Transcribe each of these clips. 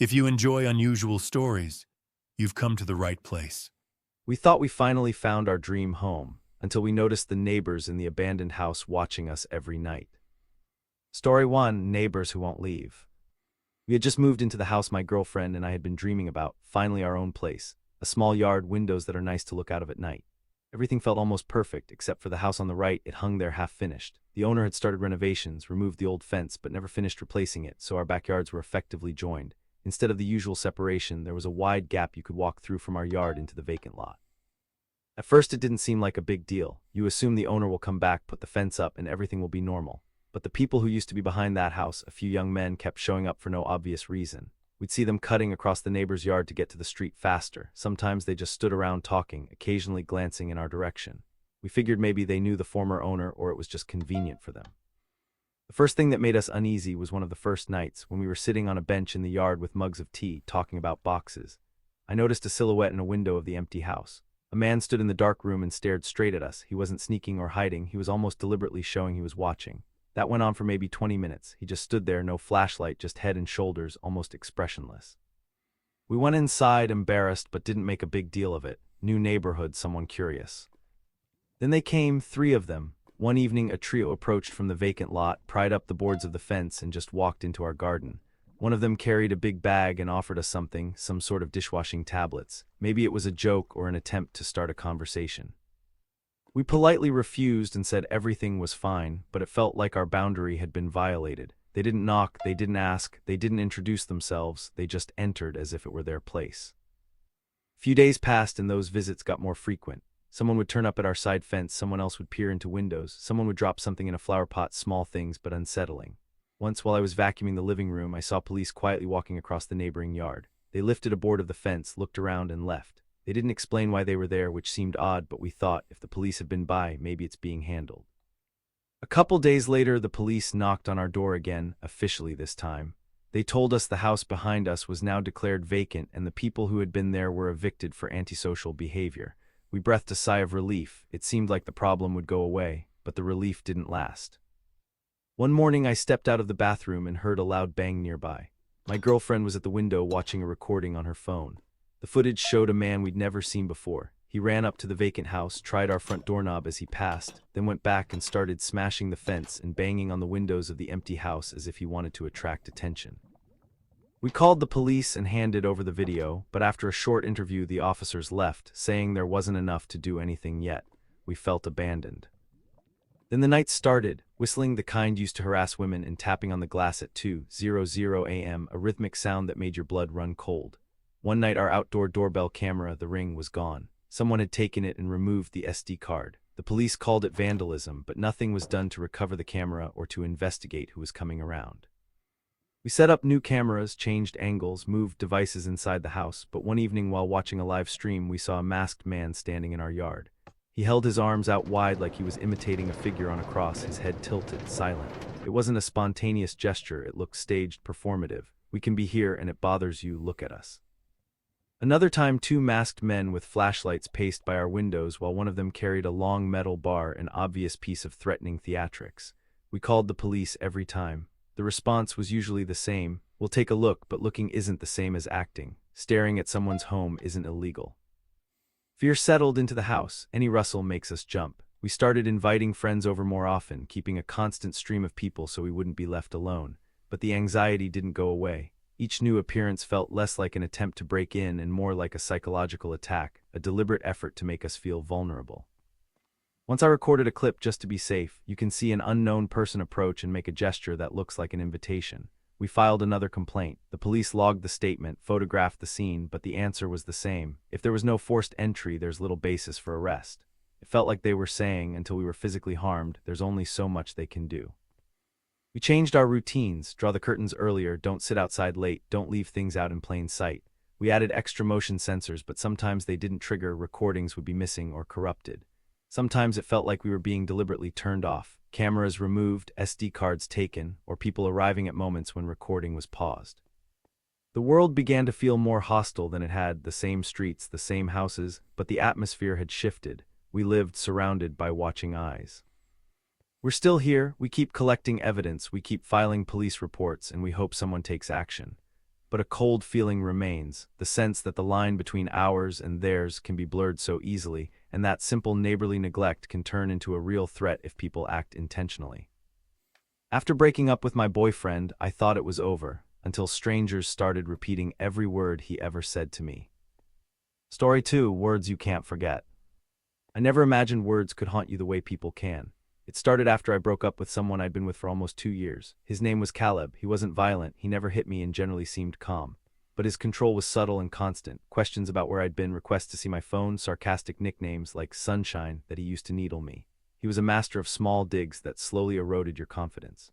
If you enjoy unusual stories, you've come to the right place. We thought we finally found our dream home, until we noticed the neighbors in the abandoned house watching us every night. Story 1: Neighbors who won't leave. We had just moved into the house my girlfriend and I had been dreaming about, finally our own place. A small yard, windows that are nice to look out of at night. Everything felt almost perfect, except for the house on the right. It hung there half-finished. The owner had started renovations, removed the old fence, but never finished replacing it, so our backyards were effectively joined. Instead of the usual separation, there was a wide gap you could walk through from our yard into the vacant lot. At first it didn't seem like a big deal. You assume the owner will come back, put the fence up, and everything will be normal. But the people who used to be behind that house, a few young men, kept showing up for no obvious reason. We'd see them cutting across the neighbor's yard to get to the street faster. Sometimes they just stood around talking, occasionally glancing in our direction. We figured maybe they knew the former owner or it was just convenient for them. The first thing that made us uneasy was one of the first nights when we were sitting on a bench in the yard with mugs of tea, talking about boxes. I noticed a silhouette in a window of the empty house. A man stood in the dark room and stared straight at us. He wasn't sneaking or hiding. He was almost deliberately showing he was watching. That went on for maybe 20 minutes. He just stood there, no flashlight, just head and shoulders, almost expressionless. We went inside, embarrassed, but didn't make a big deal of it. New neighborhood, someone curious. Then they came, 3 of them. One evening, a trio approached from the vacant lot, pried up the boards of the fence, and just walked into our garden. One of them carried a big bag and offered us something, some sort of dishwashing tablets. Maybe it was a joke or an attempt to start a conversation. We politely refused and said everything was fine, but it felt like our boundary had been violated. They didn't knock, they didn't ask, they didn't introduce themselves, they just entered as if it were their place. A few days passed and those visits got more frequent. Someone would turn up at our side fence, someone else would peer into windows, someone would drop something in a flower pot, small things but unsettling. Once, while I was vacuuming the living room, I saw police quietly walking across the neighboring yard. They lifted a board of the fence, looked around, and left. They didn't explain why they were there, which seemed odd, but we thought if the police had been by, maybe it's being handled. A couple days later, the police knocked on our door again, officially this time. They told us the house behind us was now declared vacant and the people who had been there were evicted for antisocial behavior. We breathed a sigh of relief. It seemed like the problem would go away, but the relief didn't last. One morning I stepped out of the bathroom and heard a loud bang nearby. My girlfriend was at the window watching a recording on her phone. The footage showed a man we'd never seen before. He ran up to the vacant house, tried our front doorknob as he passed, then went back and started smashing the fence and banging on the windows of the empty house as if he wanted to attract attention. We called the police and handed over the video, but after a short interview the officers left, saying there wasn't enough to do anything yet. We felt abandoned. Then the night started, whistling the kind used to harass women and tapping on the glass at 2:00 a.m., a rhythmic sound that made your blood run cold. One night our outdoor doorbell camera, the Ring, was gone. Someone had taken it and removed the SD card. The police called it vandalism, but nothing was done to recover the camera or to investigate who was coming around. We set up new cameras, changed angles, moved devices inside the house, but one evening while watching a live stream we saw a masked man standing in our yard. He held his arms out wide like he was imitating a figure on a cross, his head tilted, silent. It wasn't a spontaneous gesture, it looked staged, performative. We can be here and it bothers you, look at us. Another time 2 masked men with flashlights paced by our windows while one of them carried a long metal bar, an obvious piece of threatening theatrics. We called the police every time. The response was usually the same: we'll take a look, but looking isn't the same as acting. Staring at someone's home isn't illegal. Fear settled into the house. Any rustle makes us jump. We started inviting friends over more often, keeping a constant stream of people so we wouldn't be left alone. But the anxiety didn't go away. Each new appearance felt less like an attempt to break in and more like a psychological attack, a deliberate effort to make us feel vulnerable. Once I recorded a clip just to be safe. You can see an unknown person approach and make a gesture that looks like an invitation. We filed another complaint. The police logged the statement, photographed the scene, but the answer was the same. If there was no forced entry, there's little basis for arrest. It felt like they were saying, until we were physically harmed, there's only so much they can do. We changed our routines: draw the curtains earlier, don't sit outside late, don't leave things out in plain sight. We added extra motion sensors, but sometimes they didn't trigger, recordings would be missing or corrupted. Sometimes it felt like we were being deliberately turned off. Cameras removed, SD cards taken, or people arriving at moments when recording was paused. The world began to feel more hostile than it had, the same streets, the same houses, but the atmosphere had shifted. We lived surrounded by watching eyes. We're still here, we keep collecting evidence, we keep filing police reports, and we hope someone takes action. but a cold feeling remains, the sense that the line between ours and theirs can be blurred so easily, and that simple neighborly neglect can turn into a real threat if people act intentionally. After breaking up with my boyfriend, I thought it was over, until strangers started repeating every word he ever said to me. Story 2, Words You Can't Forget. I never imagined words could haunt you the way people can. It started after I broke up with someone I'd been with for almost 2 years. His name was Caleb. He wasn't violent, he never hit me and generally seemed calm. But his control was subtle and constant. Questions about where I'd been, requests to see my phone, sarcastic nicknames like Sunshine that he used to needle me. He was a master of small digs that slowly eroded your confidence.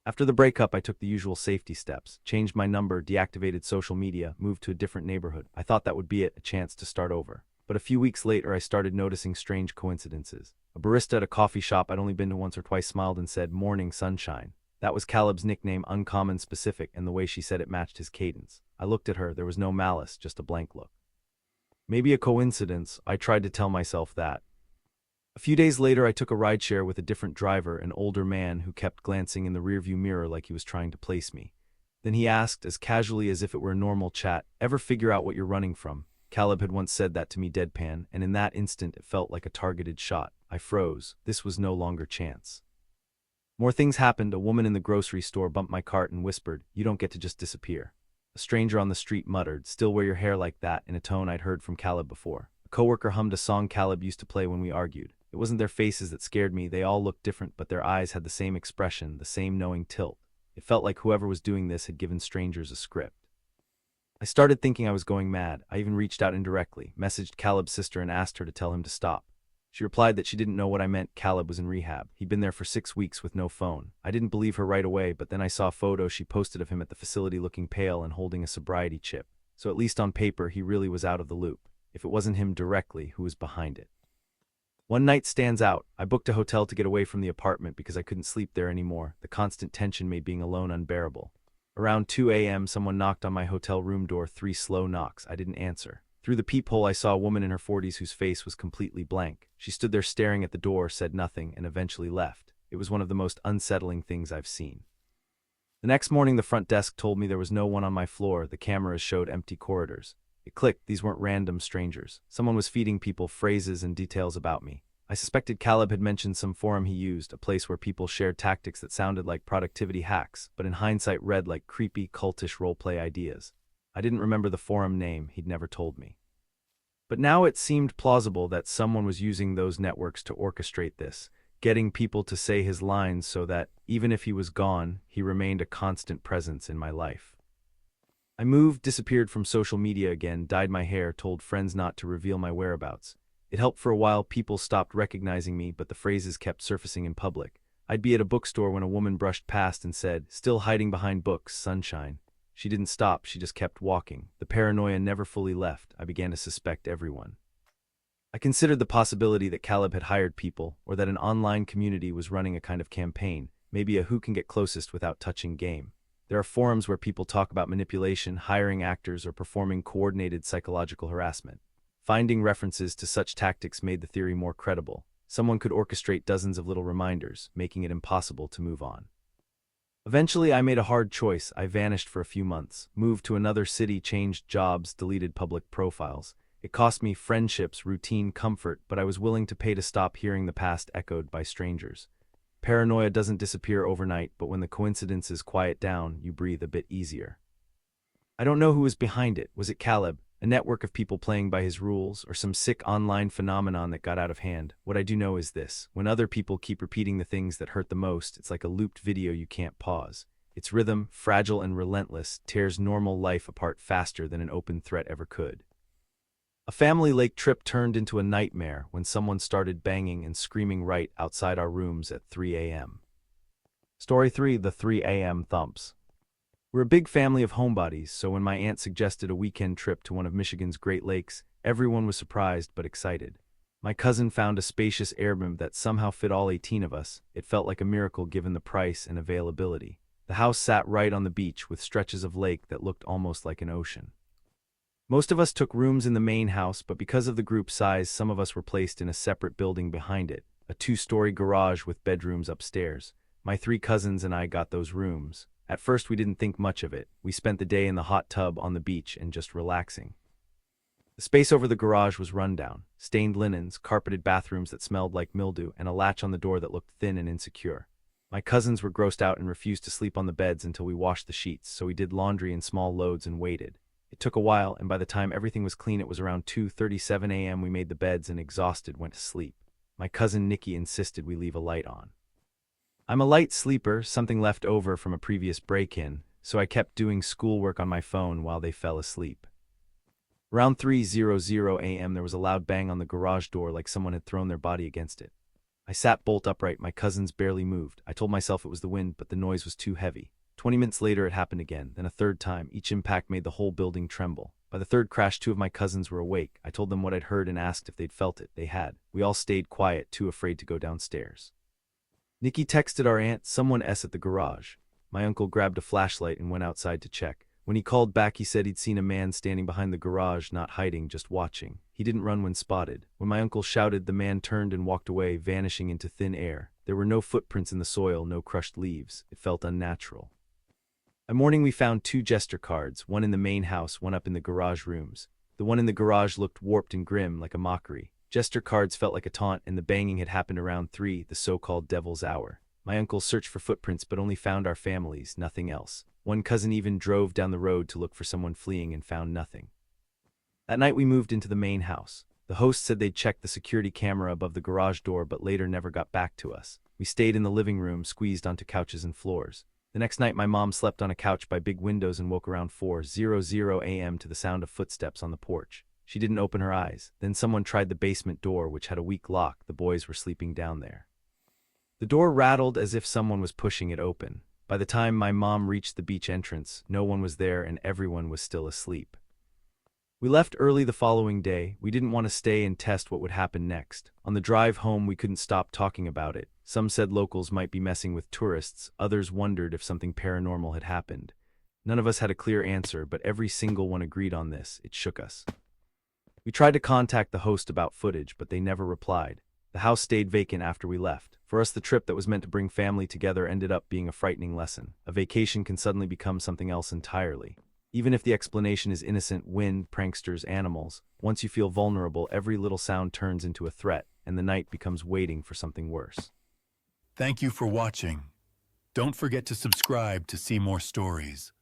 After the breakup, I took the usual safety steps, changed my number, deactivated social media, moved to a different neighborhood. I thought that would be it, a chance to start over. But a few weeks later, I started noticing strange coincidences. A barista at a coffee shop I'd only been to once or twice smiled and said, "Morning, Sunshine." That was Caleb's nickname, uncommon, specific, and the way she said it matched his cadence. I looked at her, there was no malice, just a blank look. Maybe a coincidence, I tried to tell myself that. A few days later, I took a rideshare with a different driver, an older man who kept glancing in the rearview mirror like he was trying to place me. Then he asked, as casually as if it were a normal chat, "Ever figure out what you're running from?" Caleb had once said that to me deadpan, and in that instant it felt like a targeted shot. I froze. This was no longer chance. More things happened. A woman in the grocery store bumped my cart and whispered, "You don't get to just disappear." A stranger on the street muttered, "Still wear your hair like that," in a tone I'd heard from Caleb before. A coworker hummed a song Caleb used to play when we argued. It wasn't their faces that scared me, they all looked different, but their eyes had the same expression, the same knowing tilt. It felt like whoever was doing this had given strangers a script. I started thinking I was going mad. I even reached out indirectly, messaged Caleb's sister and asked her to tell him to stop. She replied that she didn't know what I meant. Caleb was in rehab. He'd been there for 6 weeks with no phone. I didn't believe her right away, but then I saw a photo she posted of him at the facility looking pale and holding a sobriety chip. So at least on paper, he really was out of the loop. If it wasn't him directly, who was behind it? One night stands out. I booked a hotel to get away from the apartment because I couldn't sleep there anymore. The constant tension made being alone unbearable. Around 2 a.m., someone knocked on my hotel room door, 3 slow knocks. I didn't answer. Through the peephole, I saw a woman in her 40s whose face was completely blank. She stood there staring at the door, said nothing, and eventually left. It was one of the most unsettling things I've seen. The next morning, the front desk told me there was no one on my floor. The cameras showed empty corridors. It clicked. These weren't random strangers. Someone was feeding people phrases and details about me. I suspected Caleb had mentioned some forum he used, a place where people shared tactics that sounded like productivity hacks, but in hindsight read like creepy, cultish roleplay ideas. I didn't remember the forum name, he'd never told me. But now it seemed plausible that someone was using those networks to orchestrate this, getting people to say his lines so that, even if he was gone, he remained a constant presence in my life. I moved, disappeared from social media again, dyed my hair, told friends not to reveal my whereabouts. It helped for a while. People stopped recognizing me, but the phrases kept surfacing in public. I'd be at a bookstore when a woman brushed past and said, "Still hiding behind books, Sunshine." She didn't stop, she just kept walking. The paranoia never fully left. I began to suspect everyone. I considered the possibility that Caleb had hired people, or that an online community was running a kind of campaign, maybe a who can get closest without touching game. There are forums where people talk about manipulation, hiring actors, or performing coordinated psychological harassment. Finding references to such tactics made the theory more credible. Someone could orchestrate dozens of little reminders, making it impossible to move on. Eventually, I made a hard choice. I vanished for a few months, moved to another city, changed jobs, deleted public profiles. It cost me friendships, routine, comfort, but I was willing to pay to stop hearing the past echoed by strangers. Paranoia doesn't disappear overnight, but when the coincidences quiet down, you breathe a bit easier. I don't know who was behind it. Was it Caleb, a network of people playing by his rules, or some sick online phenomenon that got out of hand? What I do know is this: when other people keep repeating the things that hurt the most, it's like a looped video you can't pause. Its rhythm, fragile and relentless, tears normal life apart faster than an open threat ever could. A family lake trip turned into a nightmare when someone started banging and screaming right outside our rooms at 3 a.m. Story 3: The 3 a.m. Thumps. We're a big family of homebodies, so when my aunt suggested a weekend trip to one of Michigan's Great Lakes, everyone was surprised but excited. My cousin found a spacious Airbnb that somehow fit all 18 of us. It felt like a miracle given the price and availability. The house sat right on the beach with stretches of lake that looked almost like an ocean. Most of us took rooms in the main house, but because of the group size, some of us were placed in a separate building behind it, a 2-story garage with bedrooms upstairs. My 3 cousins and I got those rooms. At first we didn't think much of it. We spent the day in the hot tub on the beach and just relaxing. The space over the garage was run down. Stained linens, carpeted bathrooms that smelled like mildew, and a latch on the door that looked thin and insecure. My cousins were grossed out and refused to sleep on the beds until we washed the sheets, so we did laundry in small loads and waited. It took a while, and by the time everything was clean it was around 2:37 a.m. We made the beds and exhausted went to sleep. My cousin Nikki insisted we leave a light on. I'm a light sleeper, something left over from a previous break-in, so I kept doing schoolwork on my phone while they fell asleep. Around 3:00 a.m. there was a loud bang on the garage door like someone had thrown their body against it. I sat bolt upright, my cousins barely moved. I told myself it was the wind, but the noise was too heavy. 20 minutes later it happened again, then a third time. Each impact made the whole building tremble. By the third crash, 2 of my cousins were awake. I told them what I'd heard and asked if they'd felt it. They had. We all stayed quiet, too afraid to go downstairs. Nikki texted our aunt, "Someone at the garage." My uncle grabbed a flashlight and went outside to check. When he called back, he said he'd seen a man standing behind the garage, not hiding, just watching. He didn't run when spotted. When my uncle shouted, the man turned and walked away, vanishing into thin air. There were no footprints in the soil, no crushed leaves. It felt unnatural. That morning we found 2 jester cards, one in the main house, one up in the garage rooms. The one in the garage looked warped and grim, like a mockery. Jester cards felt like a taunt, and the banging had happened around 3, the so-called devil's hour. My uncle searched for footprints but only found our families, nothing else. One cousin even drove down the road to look for someone fleeing and found nothing. That night we moved into the main house. The host said they'd checked the security camera above the garage door but later never got back to us. We stayed in the living room, squeezed onto couches and floors. The next night my mom slept on a couch by big windows and woke around 4:00 a.m. to the sound of footsteps on the porch. She didn't open her eyes. Then someone tried the basement door, which had a weak lock. The boys were sleeping down there. The door rattled as if someone was pushing it open. By the time my mom reached the beach entrance, no one was there and everyone was still asleep. We left early the following day. We didn't want to stay and test what would happen next. On the drive home, we couldn't stop talking about it. Some said locals might be messing with tourists. Others wondered if something paranormal had happened. None of us had a clear answer, but every single one agreed on this. It shook us. We tried to contact the host about footage, but they never replied. The house stayed vacant after we left. For us, the trip that was meant to bring family together ended up being a frightening lesson. A vacation can suddenly become something else entirely. Even if the explanation is innocent, wind, pranksters, animals, once you feel vulnerable, every little sound turns into a threat, and the night becomes waiting for something worse. Thank you for watching. Don't forget to subscribe to see more stories.